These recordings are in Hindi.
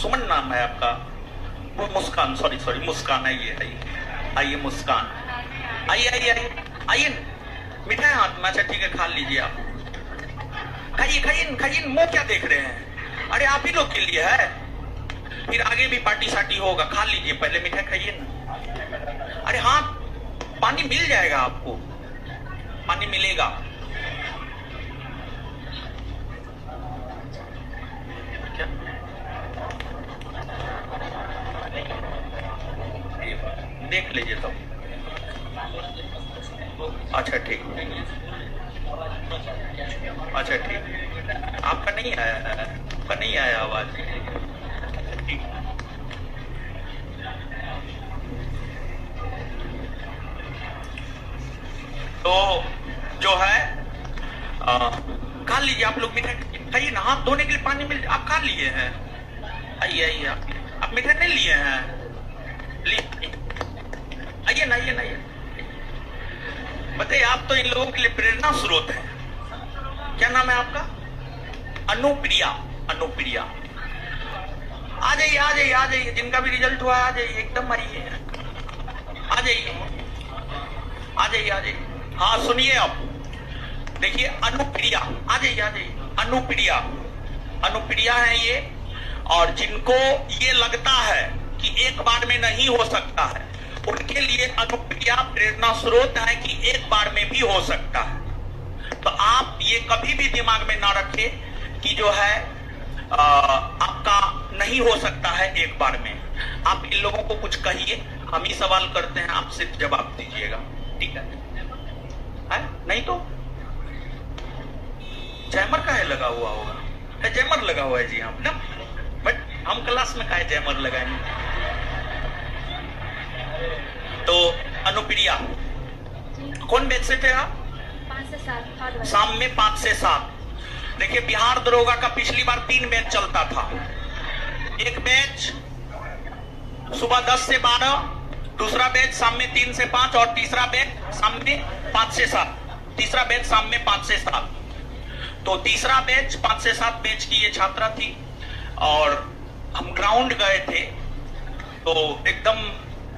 सुमन नाम है आपका? वो मुस्कान, सॉरी सॉरी, मुस्कान। आइए आइए आइए मुस्कान, आइए आइए आइए आइए। मिठाई हाथ में? अच्छा ठीक है, खा लीजिए आप। खाइए खाइए खाइए, मुंह क्या देख रहे हैं? अरे आप ही लोग के लिए है, फिर आगे भी पार्टी साटी होगा। खा लीजिए, पहले मिठाई खाइए ना। अरे हाँ, पानी मिल जाएगा आपको, पानी मिलेगा। क्या देख लीजिए तो। अच्छा ठीक, अच्छा ठीक। आपका नहीं आया, आपका नहीं आया आवाज। ठीक, तो जो है खा लीजिए आप लोग। मिठाई खाइए ना, हाथ धोने के लिए पानी मिल, आप खा लिए हैं। आइए आइए, आप मिठाई नहीं लिए हैं? आइए ना, आइए ना, आइए। बताइए, आप तो इन लोगों के लिए प्रेरणा स्रोत है। क्या नाम है आपका? अनुप्रिया, अनुप्रिया। आ जाइए आ जाइए आ जाइए, जिनका भी रिजल्ट हुआ आ जाइए, एकदम आइए, आ जाइए आ जाइए आ जाइए। हाँ सुनिए, अब देखिए, अनुप्रिया आ जाइए आ जाइए। अनुप्रिया, अनुप्रिया है ये। और जिनको ये लगता है कि एक बार में नहीं हो सकता है, उनके लिए अनुप्रिया प्रेरणा स्रोत है कि एक बार में भी हो सकता है। तो आप ये कभी भी दिमाग में ना रखें कि जो है आपका नहीं हो सकता है एक बार में। आप इन लोगों को कुछ कहिए, हम ही सवाल करते हैं, आप सिर्फ जवाब दीजिएगा, ठीक है? नहीं तो जैमर का है लगा हुआ होगा, है जैमर लगा हुआ है जी आप ना, बट हम क्लास में काहे जैमर लगाएंगे। तो अनुप्रिया, कौन बैच से थे आप? 5 से 7 शाम में 5 से 7। देखिए, बिहार दरोगा का पिछली बार 3 बैच चलता था। एक बैच सुबह 10 से 12, दूसरा बैच शाम में 3 से 5 और तीसरा बैच शाम में 5 से 7। तीसरा बैच शाम में 5 से 7। तो तीसरा बैच 5 से 7 बैच की ये छात्रा थी। और हम ग्राउंड गए थे, तो एकदम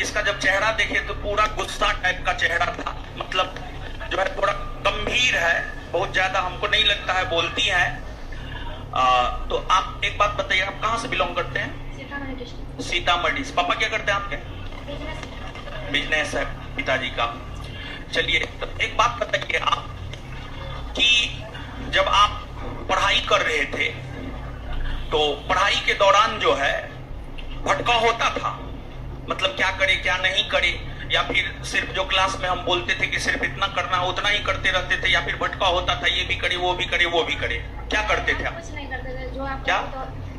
इसका जब चेहरा देखे तो पूरा गुस्सा टाइप का चेहरा था। मतलब जो है थोड़ा गंभीर है, बहुत ज्यादा हमको नहीं लगता है बोलती है। तो आप एक बात बताइए, आप कहाँ से बिलोंग करते हैं? सीतामढ़ी। पापा क्या करते हैं आपके? बिजनेस है पिताजी का। चलिए, तो एक बात बताइए आप कि जब आप पढ़ाई कर रहे थे तो पढ़ाई के दौरान जो है भटका होता था, मतलब क्या करे क्या नहीं करे, या फिर सिर्फ जो क्लास में हम बोलते थे कि सिर्फ इतना करना उतना ही करते रहते थे, या फिर भटका होता था ये भी करे वो भी करे वो भी करे? क्या करते थे आप? कुछ नहीं करते थे, जो आप क्या?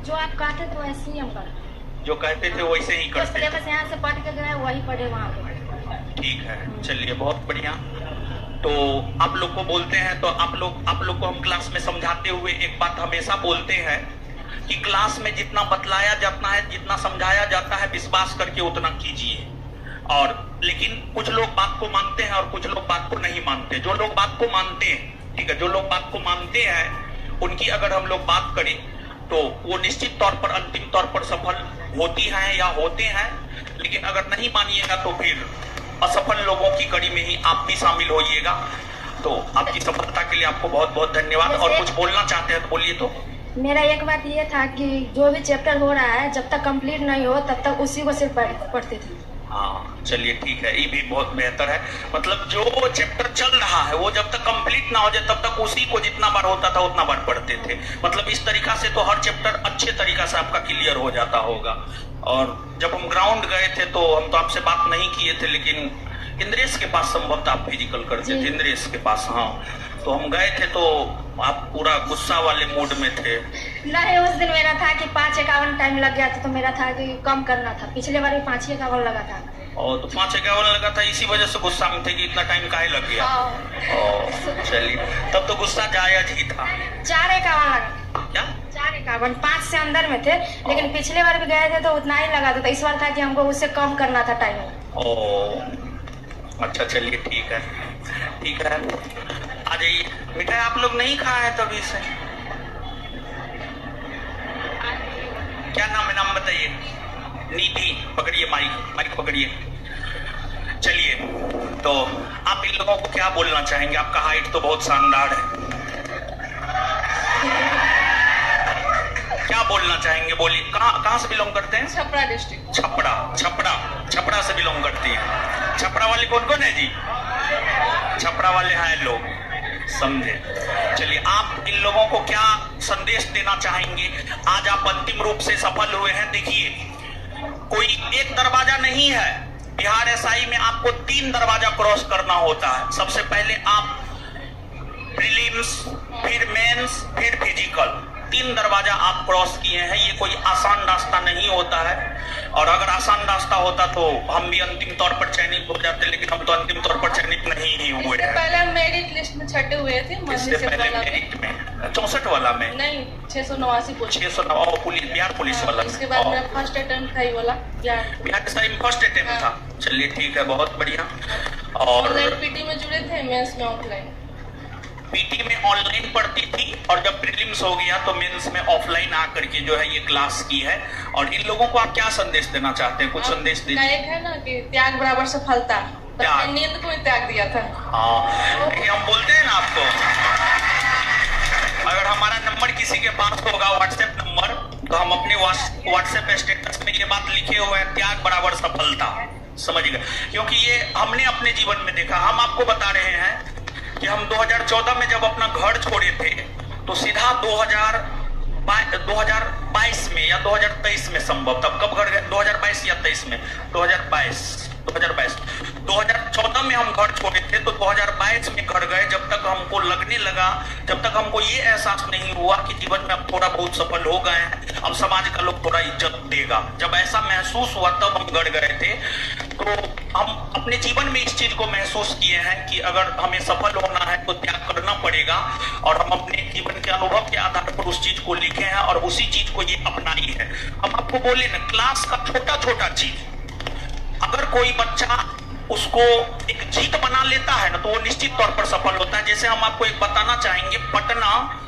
जो आप कहते थे वैसे ही हम करते, जो कहते थे वैसे ही करते थे। बस यहाँ से पढ़ के गए वही पढ़े वहाँ पे। ठीक है, चलिए बहुत बढ़िया। तो आप लोग को बोलते हैं, तो आप लोग को हम क्लास में समझाते हुए एक बात हमेशा बोलते हैं कि क्लास में जितना बतलाया जाता है, जितना समझाया जाता है, विश्वास करके उतना कीजिए। और लेकिन कुछ लोग बात को मानते हैं और कुछ लोग बात को नहीं मानते। जो लोग बात को मानते हैं, ठीक है, जो लोग बात को मानते हैं उनकी अगर हम लोग बात करें तो वो निश्चित तौर पर अंतिम तौर पर सफल होती हैं या होते हैं। लेकिन अगर नहीं मानिएगा तो फिर असफल लोगों की कड़ी में ही आप भी शामिल होइएगा। तो आपकी सफलता के लिए आपको बहुत बहुत धन्यवाद। और कुछ बोलना चाहते हैं तो बोलिए। तो मेरा एक बात ये था कि जो भी चैप्टर हो रहा है जब तक कंप्लीट नहीं हो तब तक उसी को सिर्फ पढ़ते थे। हाँ चलिए ठीक है, ये भी बहुत बेहतर है। मतलब जो चैप्टर चल रहा है वो जब तक कंप्लीट ना हो जाए तब तक उसी को जितना बार होता था उतना बार पढ़ते थे। मतलब इस तरीका से तो हर चैप्टर अच्छे तरीका से आपका क्लियर हो जाता होगा। और जब हम ग्राउंड गए थे तो हम तो आपसे बात नहीं किए थे, लेकिन इंद्रेश के पास संभवतः आप फिजिकल करते थे, इंद्रेश के पास। हाँ, तो हम गए थे तो आप पूरा गुस्सा वाले मूड में थे। नहीं, उस दिन मेरा था कि 5:51 टाइम लग गया था, तो मेरा था कि कम करना था। पिछले बार भी 5:51 लगा था। और तो 5:51 लगा था, इसी वजह से गुस्सा में थे कि इतना टाइम काहे लग गया। चलिए, तब तो गुस्सा जायज ही था। 4:51 लगा। क्या? 4:51, 5 से अंदर में थे, लेकिन पिछले बार भी गए थे तो उतना ही लगा था। तो इस बार था कि हमको उससे कम करना था टाइम। अच्छा चलिए ठीक है, ठीक है। आ जाइए। मिठाई आप लोग नहीं खाए हैं तभी से? क्या नाम है? नाम ये निधि, पकड़िए माइक पकड़िए। चलिए, तो आप इन लोगों को क्या बोलना चाहेंगे? आपका हाइट तो बहुत शानदार है, क्या बोलना चाहेंगे? बोलिए। कहाँ से बिलोंग करते हैं? छपरा डिस्ट्रिक्ट। छपरा से बिलोंग करती है। छपरा वाले कौन कौन है जी? छपरा वाले हैं लोग, समझे। चलिए, आप इन लोगों को क्या संदेश देना चाहेंगे? आज आप अंतिम रूप से सफल हुए हैं। देखिए, कोई एक दरवाजा नहीं है। बिहार एसआई में आपको 3 दरवाजा क्रॉस करना होता है। सबसे पहले आप प्रीलिम्स, फिर मेंस, फिर फिजिकल, 3 दरवाजा आप क्रॉस किए हैं। ये कोई आसान रास्ता नहीं होता है, और अगर आसान रास्ता होता तो हम भी अंतिम तौर पर चयनित हो जाते, लेकिन हम तो अंतिम तौर पर चयनित नहीं ही हुए हैं। पहले हम मेरिट लिस्ट में छठे हुए थे। इससे पहले मेरिट में 64 वाला में नहीं, 689 609 पुलिस, बिहार पुलिस वाला। उसके बाद मेरा फर्स्ट अटेम्प्ट था ये वाला बिहार एसआई में फर्स्ट अटेम्प्ट था। चलिए ठीक है, बहुत बढ़िया। और पीटी में जुड़े थे, मेंस में ऑफलाइन। पीटी में ऑनलाइन पढ़ती थी, और जब प्रीलिम्स हो गया तो मेंस में ऑफलाइन आकर के जो है ये क्लास की है। और इन लोगों को आप क्या संदेश देना चाहते हैं? कुछ संदेश दीजिए। एक है ना कि त्याग बराबर सफलता, तो नींद को ही त्याग दिया था। हाँ, हम बोलते हैं ना आपको, अगर हमारा नंबर किसी के पास होगा, व्हाट्सएप नंबर, तो हम अपने व्हाट्सएप स्टेटस में ये बात लिखे हुए हैं, त्याग बराबर सफलता, समझ गए। क्योंकि ये हमने अपने जीवन में देखा। हम आपको बता रहे हैं कि हम 2014 में जब अपना घर छोड़े थे, तो सीधा 2022 में या 2023 में संभव, तब कब घर गए? 2022 या 23 में? 2014 में हम घर छोड़े थे, तो 2022 में घर गए। जब तक हमको लगने लगा, जब तक हमको ये एहसास नहीं हुआ कि जीवन में अब थोड़ा बहुत सफल हो गए हैं, अब समाज का लोग थोड़ा इज्जत देगा, जब ऐसा महसूस हुआ तब हम घर गए थे। तो हम अपने जीवन में इस चीज को महसूस किए हैं कि अगर हमें सफल होना है तो त्याग करना पड़ेगा, और हम अपने जीवन के अनुभव के आधार पर उस चीज को लिखे हैं और उसी चीज को ये अपनाई है। हम आपको बोले ना, क्लास का छोटा छोटा चीज, अगर कोई बच्चा उसको एक जीत बना लेता है ना, तो वो निश्चित तौर पर सफल होता है। जैसे हम आपको एक बताना चाहेंगे, पटना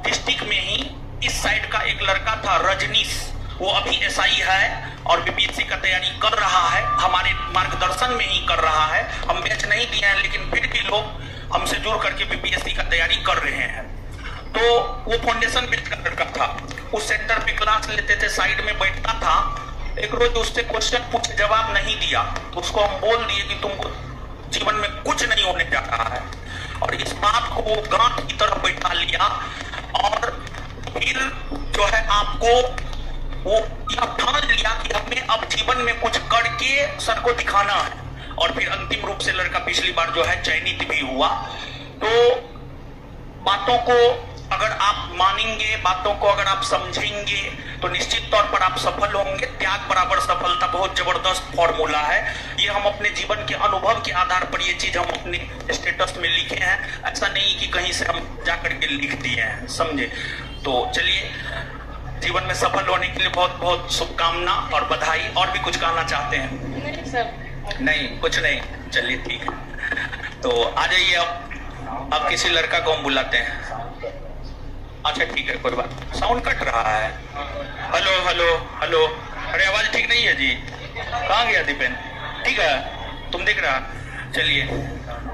डिस्ट्रिक्ट में ही इस साइड का एक लड़का था, रजनीश, वो अभी एसआई है और बीपीएससी का तैयारी कर रहा है, हमारे मार्गदर्शन में ही कर रहा है। हम बैच नहीं दिए हैं, लेकिन फिर भी लोग हमसे जुड़ करके बीपीएससी का तैयारी कर रहे हैं। तो वो फाउंडेशन बैच का लड़का था, उस सेंटर पे क्लास लेते थे, साइड में बैठता था। एक रोज उससे क्वेश्चन पूछे, जवाब नहीं दिया, तो उसको हम बोल दिए कि तुमको जीवन में कुछ नहीं होने जा रहा है, और इस बात को वो गांठ की तरफ बैठा लिया, और फिर जो है आपको वो यह ठान लिया कि हमें अब जीवन में कुछ करके सर को दिखाना है। और फिर अंतिम रूप से लड़का पिछली बार जो है चयनित भी हुआ। तो बातों को अगर आप मानेंगे, बातों को अगर आप समझेंगे, तो निश्चित तौर पर आप सफल होंगे। त्याग बराबर सफलता बहुत जबरदस्त फॉर्मूला है। ये हम अपने जीवन के अनुभव के आधार पर ये चीज हम अपने स्टेटस में लिखे हैं, ऐसा नहीं कि कहीं से हम जाकर के लिख दिए हैं, समझे। तो चलिए, जीवन में सफल होने के लिए बहुत बहुत शुभकामना और बधाई। और भी कुछ कहना चाहते हैं? नहीं सर, नहीं, कुछ नहीं। चलिए ठीक है, तो आ जाइए। अब किसी लड़का को हम बुलाते हैं। अच्छा ठीक है, कोई बात। साउंड कट रहा है। हेलो हेलो हेलो, अरे आवाज ठीक नहीं है जी। कहाँ गया दीपेन? ठीक है, तुम दिख रहा। चलिए,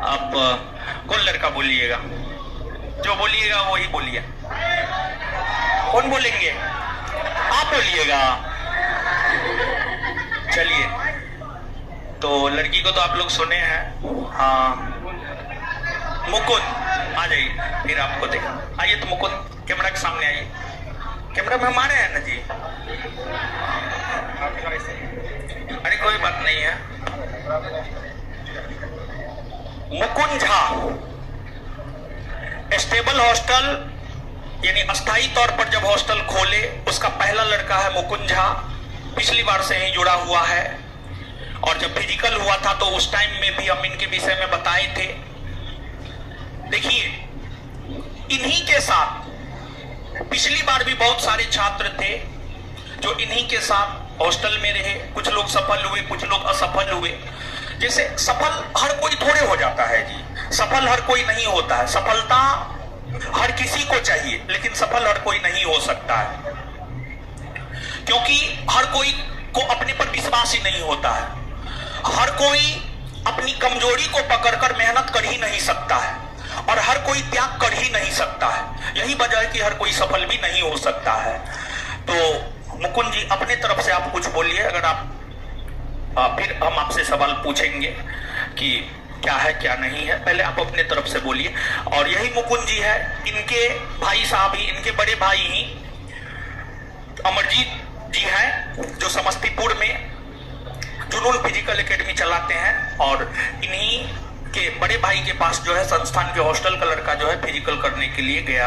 आप कौन लड़का बोलिएगा? जो बोलिएगा वही बोलिए। कौन बोलेंगे? आप बोलिएगा। चलिए, तो लड़की को तो आप लोग सुने हैं। हाँ, मुकुंद आ जाइए, फिर आपको देखा। आइए तो मुकुंद, कैमरा के सामने आइए। कैमरा में हमारे हैं ना जी? अरे कोई बात नहीं है। मुकुंद झा, स्टेबल हॉस्टल यानी अस्थायी तौर पर जब हॉस्टल खोले, उसका पहला लड़का है मुकुंद झा। पिछली बार से ही जुड़ा हुआ है, और जब फिजिकल हुआ था तो उस टाइम में भी हम इनके विषय में बताए थे। देखिए, इन्हीं के साथ पिछली बार भी बहुत सारे छात्र थे जो इन्हीं के साथ हॉस्टल में रहे। कुछ लोग सफल हुए, कुछ लोग असफल हुए। जैसे सफल हर कोई थोड़े हो जाता है जी, सफल हर कोई नहीं होता है। सफलता हर किसी को चाहिए, लेकिन सफल हर कोई नहीं हो सकता है। क्योंकि हर कोई को अपने पर विश्वास ही नहीं होता है, हर कोई अपनी कमजोरी को पकड़कर मेहनत कर ही नहीं सकता है, और हर कोई त्याग कर ही नहीं सकता है। यही वजह है कि हर कोई सफल भी नहीं हो सकता है। तो मुकुंद जी अपने तरफ से आप कुछ बोलिए, अगर आप फिर हम आपसे सवाल पूछेंगे कि क्या है क्या नहीं है, पहले आप अपने तरफ से बोलिए। और यही मुकुंद जी है, इनके भाई साहब ही, इनके बड़े भाई ही अमरजीत जी हैं, जो समस्तीपुर में जुनून फिजिकल एकेडमी चलाते हैं, और इन्हीं के बड़े भाई के पास जो है संस्थान के हॉस्टल का लड़का जो है फिजिकल करने के लिए गया।